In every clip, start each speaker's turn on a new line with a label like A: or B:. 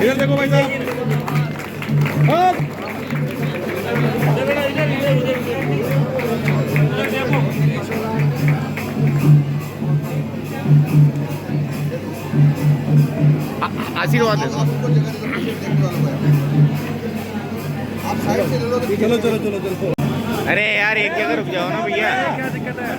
A: इधर देखो भाई साहब। आशीर्वाद है। चलो चलो चलो चलो। अरे यार एक जगह रुक जाओ ना भैया। क्या दिक्कत है?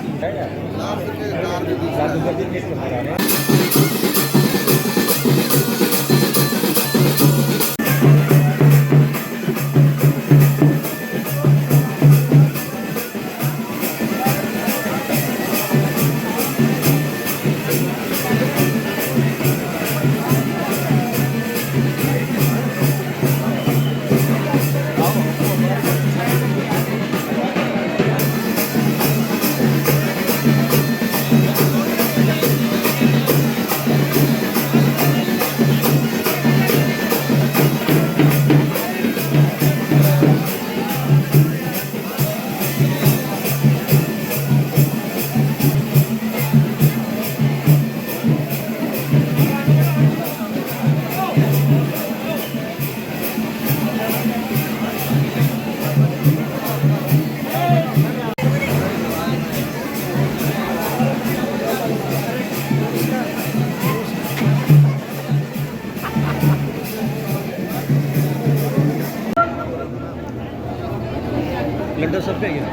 A: लड्डू सब पे गया।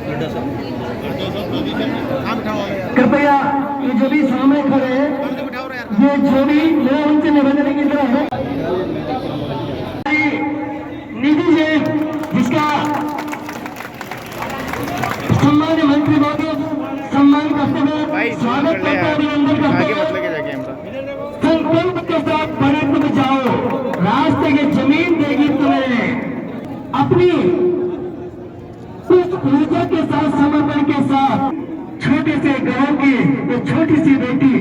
A: लड्डू सब
B: कृपया ये जो भी सामने खड़े हैं, ये जो भी मैं उनसे निवेदन की तरह है निधि जी, जिसका सम्मान्य मंत्री महोदय सम्मान करते हुए स्वागत करते हुए अभिनंदन करते हुए संकल्प के साथ बने तुम जाओ, रास्ते की जमीन देगी तुम्हें। अपनी ऊर्जा के साथ, समर्पण के साथ छोटे से गांव की एक छोटी सी बेटी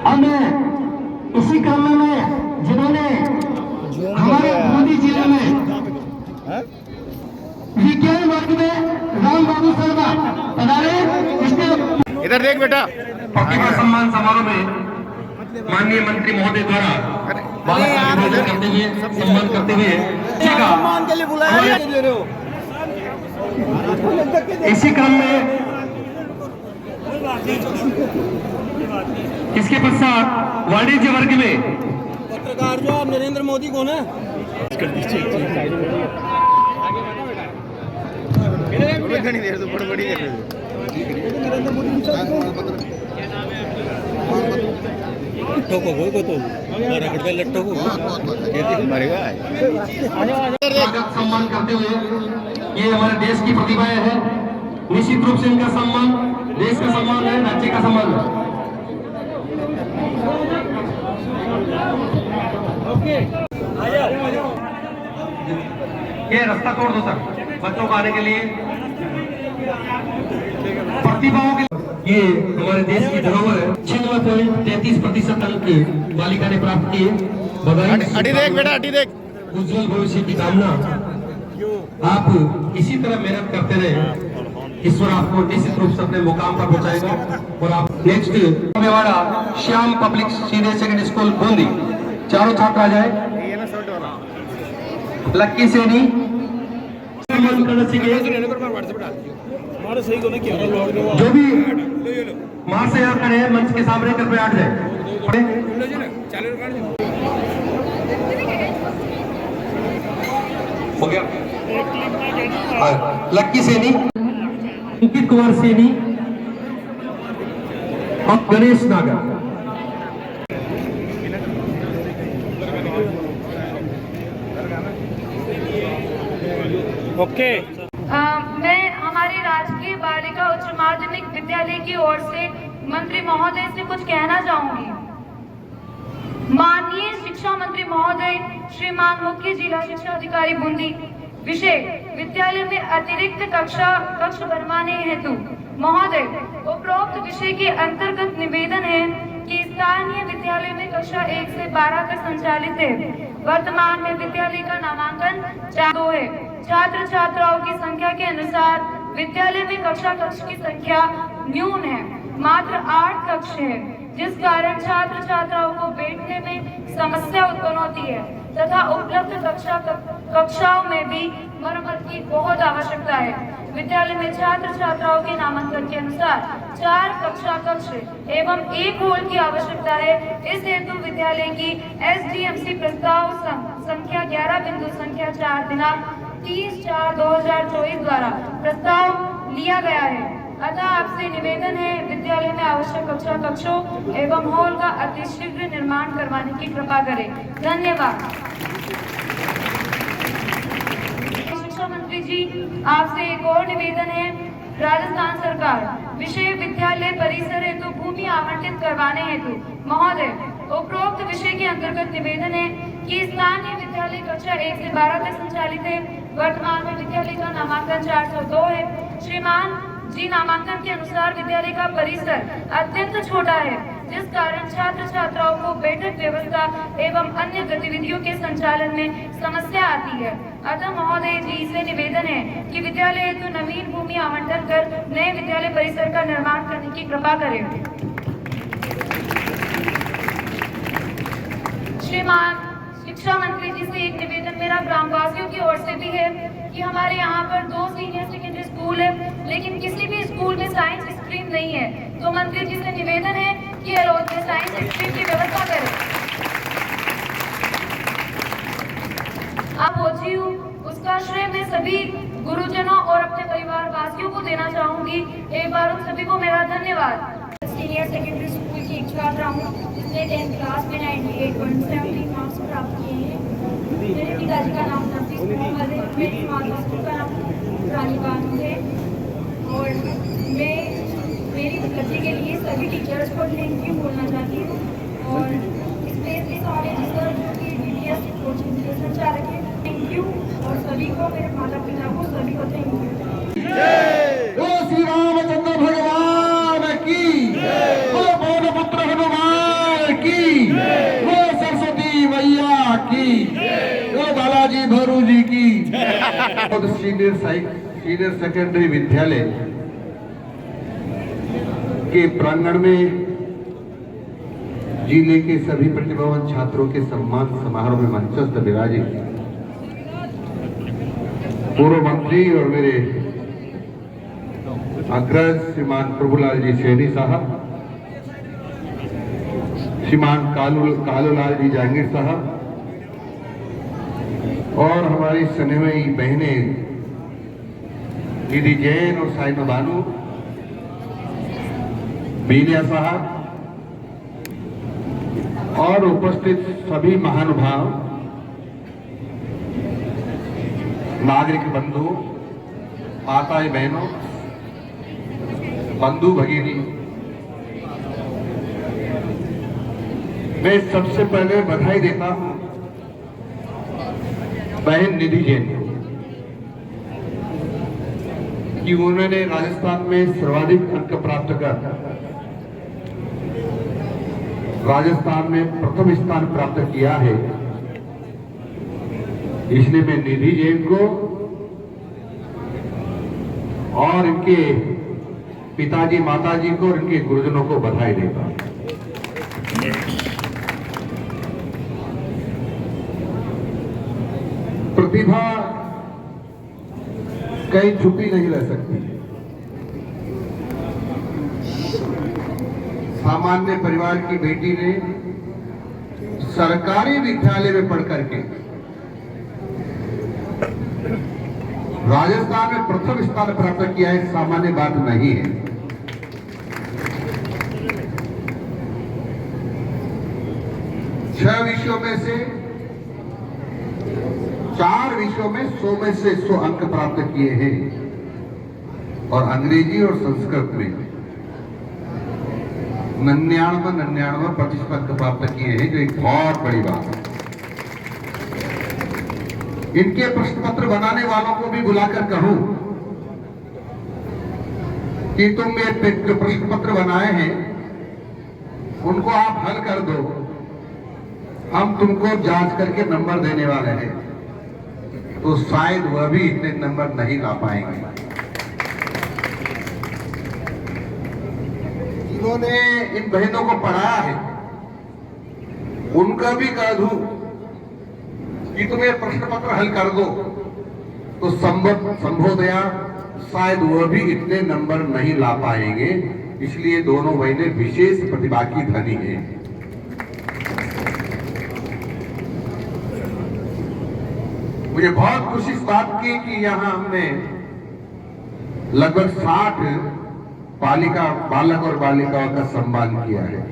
B: और मैं इसी क्रम में जिन्होंने हमारे मोदी जिले में विज्ञान वर्ग में राम बाबू शर्मा पधारे। इसने
A: इधर देख बेटा।
B: प्रतिभा सम्मान समारोह में माननीय मंत्री महोदय द्वारा करते हुए सम्मान करते हुए सम्मान के लिए बुलाया दे रहे हो। इसी क्रम में इसके पश्चात वाणिज्य वर्ग में
C: पत्रकार जो नरेंद्र मोदी को ना
A: घनी देर तो बड़ी कर रहे
C: ठोको को तो मारा करता लट्टो को
A: मरेगा।
B: सम्मान करते हुए ये हमारे देश की प्रतिभाएं हैं। निश्चित रूप से इनका सम्मान देश का सम्मान है, राज्य का सम्मान है। ये रास्ता तोड़ दो सर बच्चों को आने के लिए। प्रतिभाओं के ये हमारे देश की धरोहर है। 96.33% अंक बालिका ने प्राप्त किए।
A: अटी देख बेटा, अटी देख।
B: उज्जवल भविष्य की कामना। आप इसी तरह मेहनत करते रहे, ईश्वर आपको निश्चित रूप से अपने मुकाम पर पहुंचाएगा। और आप next Mewara Shyam public senior secondary school Bundi, चारों छात्र आ जाए। लक्की सेनी जो भी मां से यहाँ खड़े हैं मंच के सामने कृपया हट जाए। हो गया। लक्की सेनी, अंकित कुमार सेनी और गणेश नागर।
C: ओके।
D: माध्यमिक विद्यालय की ओर से मंत्री महोदय से कुछ कहना चाहूंगी। माननीय शिक्षा मंत्री महोदय श्रीमान मुख्य जिला शिक्षा अधिकारी बूंदी, विषय विद्यालय में अतिरिक्त कक्ष बनवाने हेतु महोदय उपरोक्त विषय के अंतर्गत निवेदन है कि स्थानीय विद्यालय में कक्षा 1 से 12 तक संचालित है। वर्तमान में विद्यालय का नामांकन 2 है। छात्र छात्राओं की संख्या के अनुसार विद्यालय में कक्ष की संख्या न्यून है, मात्र 8 कक्ष है, जिस कारण छात्र छात्राओं को बैठने में समस्या उत्पन्न होती है तथा उपलब्ध कक्षाओं में भी मरम्मत की बहुत आवश्यकता है। विद्यालय में छात्र छात्राओं के नामांकन के अनुसार 4 कक्ष एवं 1 हॉल की आवश्यकता है। इस हेतु विद्यालय की SDMC प्रस्ताव संख्या 11 बिंदु संख्या 4 दिनांक 30/4/2024 द्वारा प्रस्ताव लिया गया है। अतः आपसे निवेदन है विद्यालय में आवश्यक कक्षों एवं हॉल का अतिशीघ्र निर्माण करवाने की कृपा करें। धन्यवाद। शिक्षा मंत्री जी, आपसे एक और निवेदन है। राजस्थान सरकार विषय विद्यालय परिसर हेतु भूमि आवंटित करवाने हेतु महोदय उपरोक्त विषय के अंतर्गत निवेदन है कि स्थानीय विद्यालय कक्षा 1 से 12 तक संचालित है। वर्तमान में विद्यालय का नामांकन 402 है। श्रीमान जी, नामांकन के अनुसार विद्यालय का परिसर अत्यंत छोटा है, जिस कारण छात्र छात्राओं को बैठक व्यवस्था एवं अन्य गतिविधियों के संचालन में समस्या आती है। अतः महोदय जी से निवेदन है कि विद्यालय हेतु नवीन भूमि आवंटन कर नए विद्यालय परिसर का निर्माण करने की कृपा करें। श्रीमान शिक्षा मंत्री जी से एक निवेदन मेरा ग्रामवासियों की ओर से भी है कि हमारे यहाँ पर 2 सीनियर सेकेंडरी स्कूल है, लेकिन किसी भी स्कूल में साइंस स्ट्रीम नहीं है। तो मंत्री जी से निवेदन है कि हलोद में साइंस स्ट्रीम की व्यवस्था करें। आप पहुंची हूँ, उसका श्रेय मैं सभी गुरुजनों और अपने परिवार वासियों को देना चाहूंगी। एक बार उन सभी को मेरा धन्यवाद। सीनियर सेकेंडरी स्कूल की एक छात्रा हूँ जिसने 10th क्लास में 98.70 मार्क्स प्राप्त किए हैं। मेरे पिताजी का नाम नफीस मोहम्मद है, मेरी माता स्कूल का नाम रानी बानू है और मैं मेरी बच्चे के लिए सभी टीचर्स को थैंक यू बोलना चाहती हूँ और स्पेशली सारे टीचर जो कि DDS कोचिंग के संचालक हैं, थैंक यू। और सभी को, मेरे माता पिता को, सभी को थैंक यू।
B: श्री रामचंद्र भगवान की, पौनपुत्र हनुमान की, सरस्वती मैया की, बालाजी भरू जी की। सीनियर सेकेंडरी विद्यालय के प्रांगण में जिले के सभी प्रतिभावान छात्रों के सम्मान समारोह में मंचस्थ विराजित पूर्व मंत्री और मेरे अग्रज श्रीमान प्रभुलाल जी सैनी साहब, श्रीमान कालूलाल जी जहांगीर साहब और हमारी स्नेही बहनें निधि जैन और साइमा बानू, बीनिया साहब और उपस्थित सभी महानुभाव, नागरिक बंधु, माताएं बहनों, बंधु भगिनी, मैं सबसे पहले बधाई देता हूं बहन निधि जैन को कि उन्होंने राजस्थान में सर्वाधिक अंक प्राप्त कर राजस्थान में प्रथम स्थान प्राप्त किया है। इसलिए मैं निधि जैन को और इनके पिताजी माताजी को और इनके गुरुजनों को बधाई देता हूं। प्रतिभा कहीं छुपी नहीं रह सकती। सामान्य परिवार की बेटी ने सरकारी विद्यालय में पढ़ करके राजस्थान में प्रथम स्थान प्राप्त किया है, सामान्य बात नहीं है। छह विषयों में से 4 विषयों में 100 में से 100 अंक प्राप्त किए हैं।
E: और अंग्रेजी और संस्कृत में 99% अंक प्राप्त किए हैं, जो एक बहुत बड़ी बात है। इनके प्रश्न पत्र बनाने वालों को भी बुलाकर कहूं कि तुम ये जो प्रश्न पत्र बनाए हैं उनको आप हल कर दो, हम तुमको जांच करके नंबर देने वाले हैं। तो शायद वह भी इतने नंबर नहीं ला पाएंगे। इन्होंने इन बहनों को पढ़ाया है, उनका भी कह दूं कि तुम ये प्रश्न पत्र हल कर दो, तो संभवतया शायद वह भी इतने नंबर नहीं ला पाएंगे। इसलिए दोनों बहनें विशेष प्रतिभा की धनी हैं। मुझे बहुत खुशी इस बात की कि यहां हमने लगभग 60 बालक और बालिकाओं का सम्मान किया है।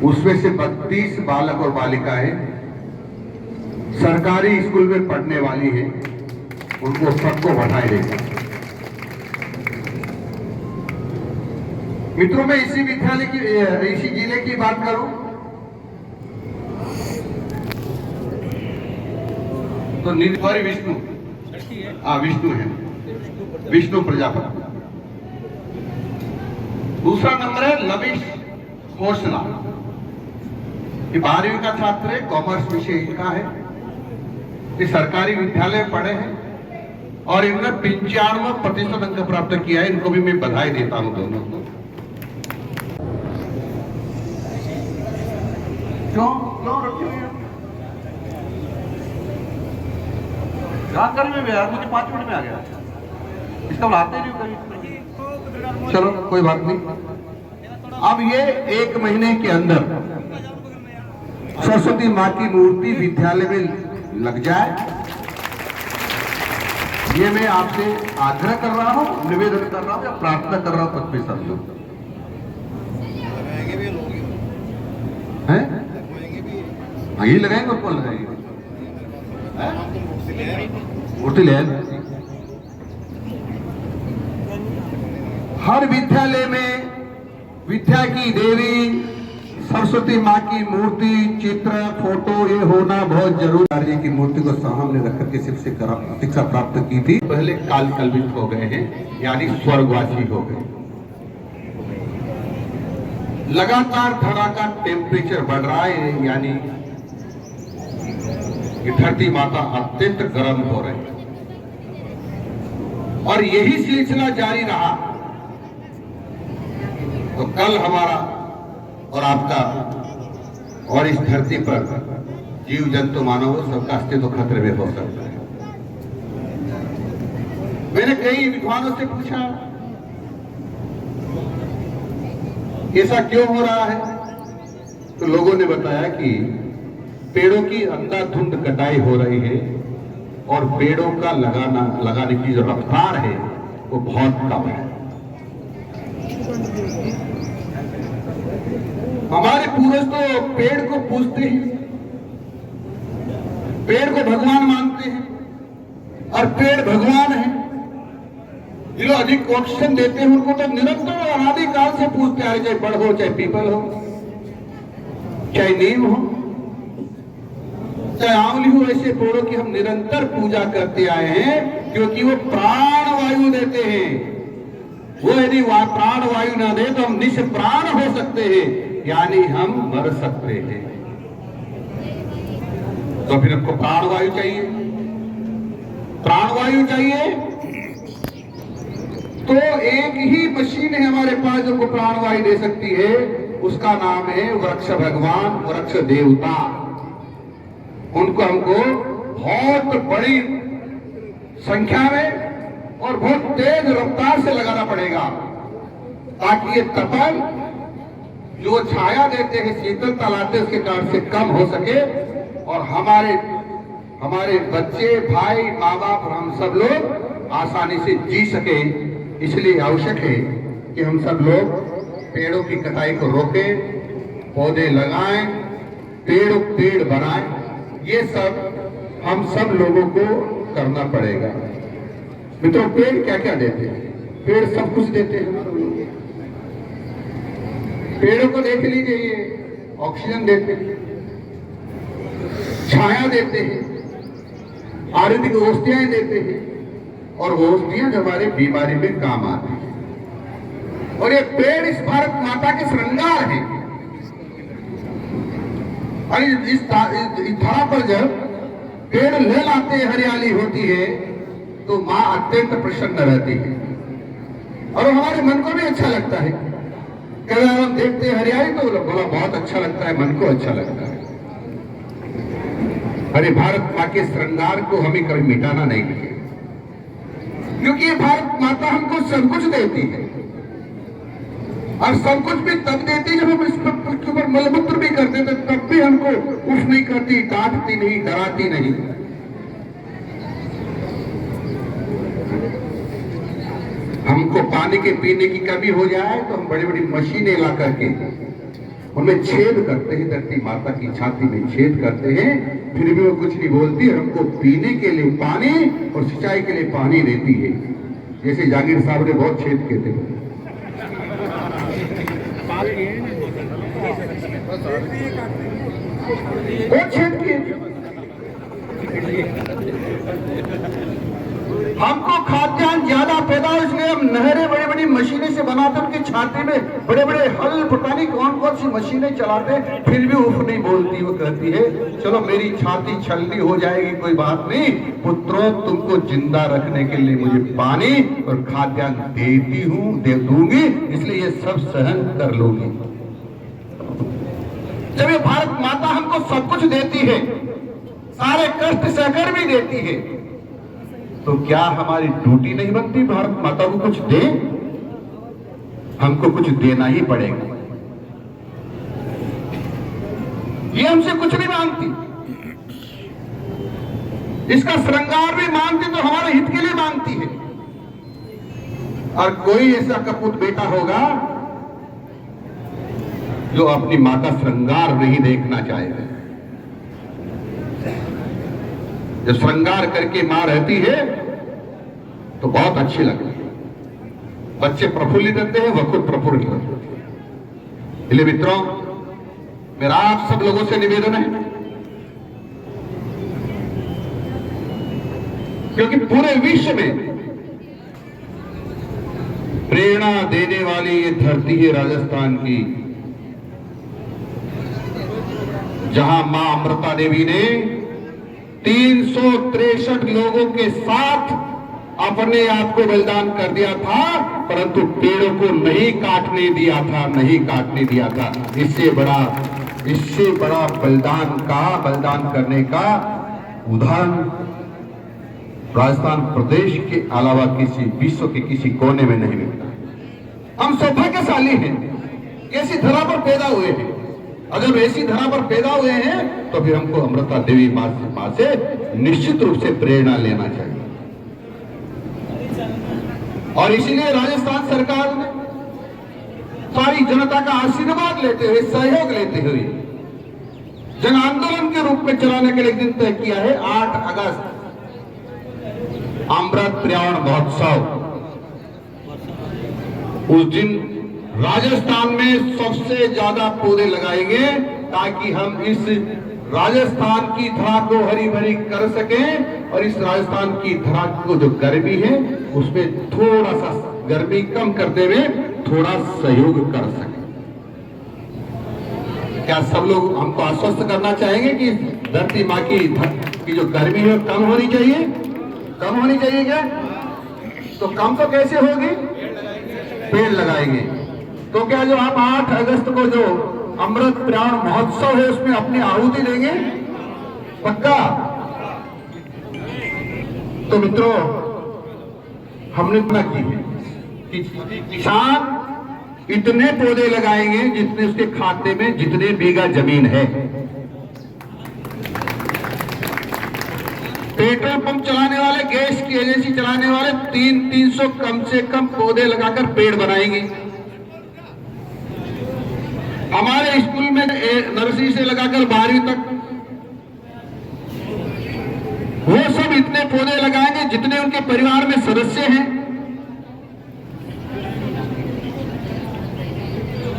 E: उसमें से 32 बालक और बालिकाएं सरकारी स्कूल में पढ़ने वाली हैं। उनको सबको बधाई देगा। मित्रों, मैं इसी विद्यालय की, इसी जिले की बात करूं तो निर्भय विष्णु है, विष्णु प्रजापति। दूसरा नंबर है लविश खोसला, ये 12वीं का छात्र है, कॉमर्स विषय इनका है। ये सरकारी विद्यालय में पढ़े हैं और इन्होंने 95% अंक प्राप्त किया है। इनको भी मैं बधाई देता हूं दोनों को। क्यों रखे हुए हैं? जानकारी में भी यार, मुझे 5 मिनट में आ गया। इसका बुलाते नहीं कभी। चलो कोई बात नहीं। अब ये 1 महीने के अंदर सरस्वती माँ की मूर्ति विद्यालय में लग जाए, ये मैं आपसे आग्रह कर रहा हूं, निवेदन कर रहा हूं या प्रार्थना कर रहा हूं, तब भी समझो हैं। यही लगाएंगे और कौन लगाएंगे? मूर्ति ले हर विद्यालय में विद्या की देवी सरस्वती माँ की मूर्ति, चित्र, फोटो ये होना बहुत जरूरी। जी की मूर्ति को सामने रखकर के शिव से शिक्षा प्राप्त की थी। पहले काल कल्पित हो गए हैं, यानी स्वर्गवासी हो गए। लगातार धरा का टेम्परेचर बढ़ रहा है, यानी धरती माता अत्यंत गर्म हो रही है और यही सिलसिला जारी रहा तो कल हमारा और आपका और इस धरती पर जीव जंतु मानव सबका अस्तित्व खतरे में हो सकता है। मैंने कई विद्वानों से पूछा ऐसा क्यों हो रहा है, तो लोगों ने बताया कि पेड़ों की अंधाधुंध कटाई हो रही है और पेड़ों का लगाने की जो रफ्तार है वो बहुत कम है। हमारे पूर्वज तो पेड़ को पूजते हैं, पेड़ को भगवान मानते हैं और पेड़ भगवान है। जो अधिक ऑक्सीजन देते हैं उनको तो निरंतर अनादिकाल से पूजते आए, चाहे बड़ हो, चाहे पीपल हो, चाहे नीम हो, चाहे आंवली हो। ऐसे पेड़ों की हम निरंतर पूजा करते आए हैं क्योंकि वो प्राण वायु देते हैं। वो यदि प्राण वायु ना दे तो हम निष्प्राण हो सकते हैं, यानी हम मर सकते हैं। तो फिर हमको प्राण वायु चाहिए। प्राण वायु चाहिए तो एक ही मशीन है हमारे पास जो प्राण वायु दे सकती है, उसका नाम है वृक्ष भगवान, वृक्ष देवता। उनको हमको बहुत बड़ी संख्या में और बहुत तेज रफ्तार से लगाना पड़ेगा ताकि ये तपन जो छाया देते हैं, शीतलता लाते, उसके कारण से कम हो सके और हमारे बच्चे, भाई, माँ बाप, हम सब लोग आसानी से जी सके। इसलिए आवश्यक है कि हम सब लोग पेड़ों की कटाई को रोकें, पौधे लगाएं, पेड़ बनाएं। ये सब हम सब लोगों को करना पड़ेगा। मित्रों, पेड़ क्या क्या देते हैं? पेड़ सब कुछ देते हैं। पेड़ों को देख लीजिए, ये ऑक्सीजन देते हैं, छाया देते हैं, आयुर्वेदिक औषधियां देते हैं, और वो औषधियां जो हमारे बीमारी में काम आती हैं। और ये पेड़ इस भारत माता के श्रृंगार हैं। और इस धरा पर जब पेड़ लहल आते हैं, हरियाली होती है, तो माँ अत्यंत प्रसन्न रहती है और हमारे मन को भी अच्छा लगता है। कभी हम देखते हैं हरियाली तो बोला बहुत अच्छा लगता है, मन को अच्छा लगता है। अरे भारत माँ के श्रृंगार को हमें कभी मिटाना नहीं चाहिए, क्योंकि ये भारत माता हमको सब कुछ देती है। और सब कुछ भी तब देती है जब हम इस पृथ्वी के ऊपर मलमूत्र भी करते थे, तब भी हमको उफ नहीं करती, डांटती नहीं, डराती नहीं। हमको पानी के पीने की कमी हो जाए तो हम बड़ी बड़ी मशीनें ला करके उनमें छेद करते हैं, धरती माता की छाती में छेद करते हैं, फिर भी वो कुछ नहीं बोलती। हमको पीने के लिए पानी और सिंचाई के लिए पानी देती है। जैसे जागीर साहब ने बहुत छेद किए थे, बहुत छेद किए। हमको खाद्यान्न ज्यादा पैदा हो, इसलिए हम नहरें बड़ी बड़ी मशीनें से बनाते, उनकी छाती में बड़े बड़े हल, पता नहीं कौन कौन सी मशीनें चलाते, फिर भी उफ नहीं बोलती। वो कहती है चलो मेरी छाती छलनी हो जाएगी, कोई बात नहीं, पुत्रों तुमको जिंदा रखने के लिए मुझे पानी और खाद्यान्न देती हूँ, दे दूंगी, इसलिए ये सब सहन कर लूंगी। जब ये भारत माता हमको सब कुछ देती है, सारे कष्ट सहकर भी देती है, तो क्या हमारी ड्यूटी नहीं बनती भारत माता को कुछ दे? हमको कुछ देना ही पड़ेगा। ये हमसे कुछ नहीं मांगती, इसका श्रृंगार भी मांगती तो हमारे हित के लिए मांगती है। और कोई ऐसा कपूत बेटा होगा जो अपनी मां का श्रृंगार नहीं देखना चाहेगा। जब श्रृंगार करके मां रहती है तो बहुत अच्छी लगती है, बच्चे प्रफुल्लित रहते हैं, वह खुद प्रफुल्लित रहते हैं। इसलिए मित्रों, मेरा आप सब लोगों से निवेदन है, क्योंकि पूरे विश्व में प्रेरणा देने वाली ये धरती है राजस्थान की, जहां मां अमृता देवी ने 363 लोगों के साथ अपने आप को बलिदान कर दिया था, परंतु पेड़ों को नहीं काटने दिया था, नहीं काटने दिया था। इससे बड़ा बलिदान करने का उदाहरण राजस्थान प्रदेश के अलावा किसी विश्व के किसी कोने में नहीं मिलता। हम सौभाग्यशाली हैं, ऐसी धरा पर पैदा हुए हैं। अगर ऐसी धरा पर पैदा हुए हैं तो फिर हमको अमृता देवी मां से निश्चित रूप से प्रेरणा लेना चाहिए। और इसीलिए राजस्थान सरकार ने सारी जनता का आशीर्वाद लेते हुए, सहयोग लेते हुए जन आंदोलन के रूप में चलाने के लिए एक दिन तय किया है, 8 अगस्त अमृत पर्यावरण महोत्सव। उस दिन राजस्थान में सबसे ज्यादा पौधे लगाएंगे ताकि हम इस राजस्थान की धरा को हरी भरी कर सकें और इस राजस्थान की धरा को जो गर्मी है उसमें थोड़ा सा गर्मी कम करते हुए थोड़ा सहयोग कर सकें। क्या सब लोग हमको आश्वस्त करना चाहेंगे कि धरती माँ की जो गर्मी है कम होनी चाहिए? कम होनी चाहिए क्या? तो कम तो कैसे होगी? पेड़ लगाएंगे। तो क्या जो आप 8 अगस्त को जो अमृत पर्यावरण महोत्सव है उसमें अपनी आहुति देंगे? पक्का? तो मित्रों, हमने इतना की है कि किसान इतने पौधे लगाएंगे जितने उसके खाते में जितने बीघा जमीन है। पेट्रोल पंप चलाने वाले, गैस की एजेंसी चलाने वाले 300 कम से कम पौधे लगाकर पेड़ बनाएंगे। हमारे स्कूल में नर्सरी से लगाकर 12वीं तक वो सब इतने पौधे लगाएंगे जितने उनके परिवार में सदस्य हैं।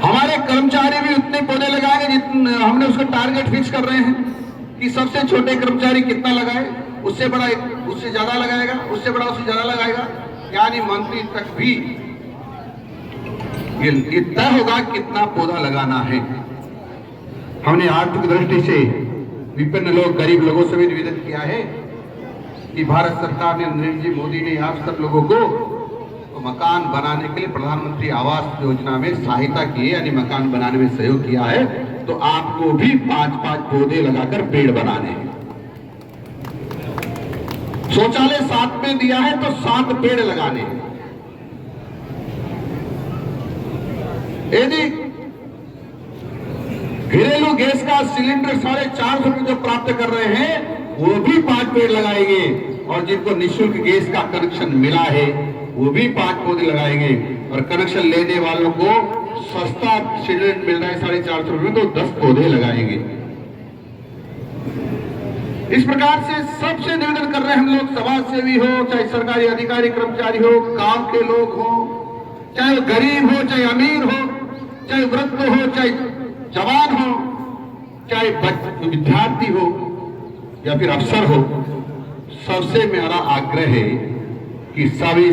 E: हमारे कर्मचारी भी उतने पौधे लगाएंगे जितने हमने उसका टारगेट फिक्स कर रहे हैं कि सबसे छोटे कर्मचारी कितना लगाए, उससे बड़ा उससे ज्यादा लगाएगा, उससे बड़ा उससे ज्यादा लगाएगा, यानी मंत्री तक भी ये तय होगा कितना पौधा लगाना है। हमने आर्थिक दृष्टि से विभिन्न लोग, गरीब लोगों से भी निवेदन किया है कि भारत सरकार ने, नरेंद्र जी मोदी ने आप सब लोगों को मकान बनाने के लिए प्रधानमंत्री आवास योजना में सहायता की है, यानी मकान बनाने में सहयोग किया है, तो आपको भी 5-5 पौधे लगाकर पेड़ बनाने हैं। शौचालय 7 में दिया है तो 7 पेड़ लगाने हैं। यदि घरेलू गैस का सिलेंडर 450 रुपए जो प्राप्त कर रहे हैं वो भी 5 पेड़ लगाएंगे, और जिनको निःशुल्क गैस का कनेक्शन मिला है वो भी 5 पौधे लगाएंगे, और कनेक्शन लेने वालों को सस्ता सिलेंडर मिल रहा है 450 रुपए तो 10 पौधे लगाएंगे। इस प्रकार से सबसे निवेदन कर रहे हैं हम लोग, समाज सेवी हो, चाहे सरकारी अधिकारी कर्मचारी हो, गांव के लोग हो, चाहे वो गरीब हो, चाहे अमीर हो, चाहे वृद्ध हो, चाहे जवान हो, चाहे विद्यार्थी हो या फिर अफसर हो, सबसे मेरा आग्रह है कि सभी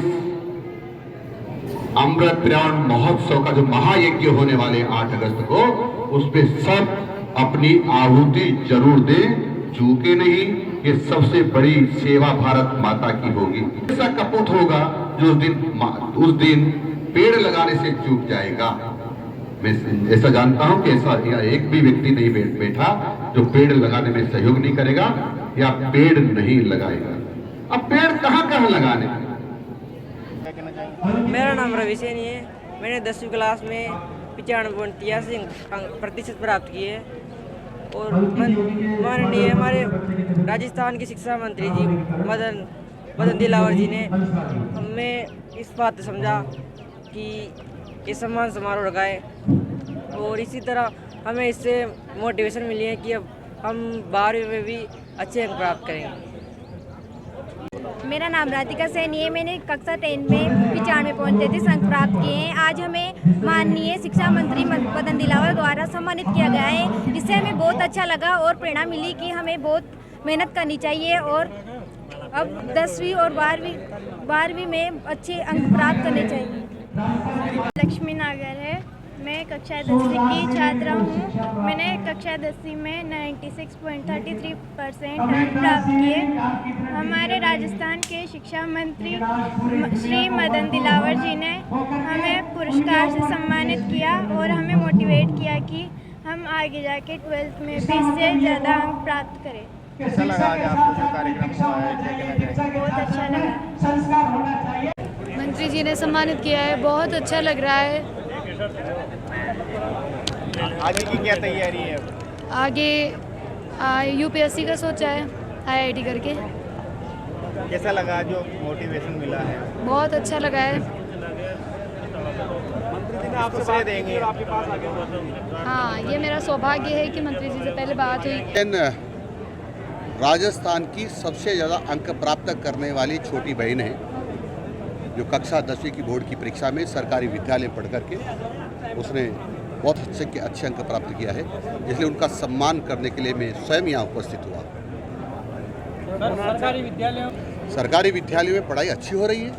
E: अमृत पर्यावरण महोत्सव का जो महायज्ञ होने वाले 8 अगस्त को, उस पे सब अपनी आहुति जरूर दें, चूके नहीं। ये सबसे बड़ी सेवा भारत माता की होगी। ऐसा कपूत होगा जो उस दिन पेड़ लगाने से चूक जाएगा। मैं ऐसा जानता हूं कि ऐसा एक भी व्यक्ति नहीं बैठा जो पेड़ लगाने में सहयोग नहीं करेगा या पेड़ नहीं लगाएगा। अब पेड़ कहां लगाने?
F: मेरा नाम रवि सैनी है। मैंने 10वीं क्लास में 95.83% प्राप्त किए और माननीय हमारे राजस्थान के शिक्षा मंत्री जी मदन दिलावर जी ने हमें इस बात समझा कि ये सम्मान समारोह लगाए, और इसी तरह हमें इससे मोटिवेशन मिली है कि अब हम 12वीं में भी अच्छे अंक प्राप्त करेंगे।
G: मेरा नाम राधिका सैनी है। मैंने कक्षा 10 में 95.33 अंक प्राप्त किए हैं। आज हमें माननीय शिक्षा मंत्री मदन दिलावर द्वारा सम्मानित किया गया है, जिससे हमें बहुत अच्छा लगा और प्रेरणा मिली कि हमें बहुत मेहनत करनी चाहिए और अब 10वीं और 12वीं में अच्छे अंक प्राप्त करने चाहिए।
H: लक्ष्मी नागर है। मैं कक्षा 10वीं की छात्रा हूँ। मैंने कक्षा 10वीं में 96.33% अंक प्राप्त किए। हमारे राजस्थान के शिक्षा मंत्री श्री मदन दिलावर जी ने हमें पुरस्कार से सम्मानित किया और हमें मोटिवेट किया कि हम आगे जाके 12th में भी इससे ज़्यादा अंक प्राप्त करें।
A: कैसा लगा आज आपको जो कार्यक्रम हुआ है?
H: बहुत अच्छा लगा।
I: मंत्री जी ने सम्मानित किया है, बहुत अच्छा लग रहा है।
A: आगे की क्या तैयारी है?
I: आगे यूपीएससी का सोचा है, IIT करके।
A: कैसा लगा जो मोटिवेशन मिला है?
I: बहुत अच्छा लगा है।
A: आपको श्रेय देंगे?
I: हाँ, ये मेरा सौभाग्य है कि मंत्री जी से पहले बात हुई।
J: राजस्थान की सबसे ज़्यादा अंक प्राप्त करने वाली छोटी बहन है, जो कक्षा 10वीं की बोर्ड की परीक्षा में सरकारी विद्यालय पढ़ करके उसने बहुत अच्छे अंक प्राप्त किया है, इसलिए उनका सम्मान करने के लिए मैं स्वयं यहाँ उपस्थित हुआ। सरकारी विद्यालय में पढ़ाई अच्छी हो रही है।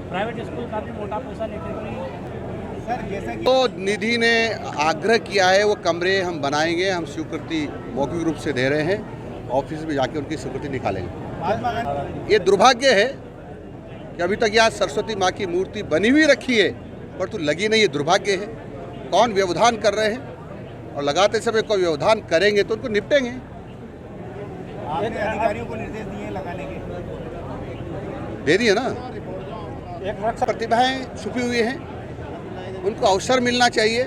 K: प्राइवेट स्कूल काफी मोटा पैसा लेते हैं।
J: तो निधि ने आग्रह किया है, वो कमरे हम बनाएंगे, हम स्वीकृति मौखिक रूप से दे रहे हैं, ऑफिस में जाके उनकी स्वीकृति निकालेंगे। ये दुर्भाग्य है कि अभी तक यहाँ सरस्वती माँ की मूर्ति बनी हुई रखी है परंतु लगी नहीं है। दुर्भाग्य है। कौन व्यवधान कर रहे हैं, और लगाते समय कोई व्यवधान करेंगे तो उनको निपटेंगे।
A: आपने अधिकारियों को निर्देश दिए लगाने के?
J: दे दिए ना। प्रतिभाएं छुपी हुई हैं, उनको अवसर मिलना चाहिए,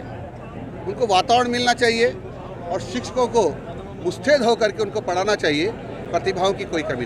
J: उनको वातावरण मिलना चाहिए और शिक्षकों को मुस्तैद होकर के उनको पढ़ाना चाहिए। प्रतिभाओं की कोई कमी नहीं।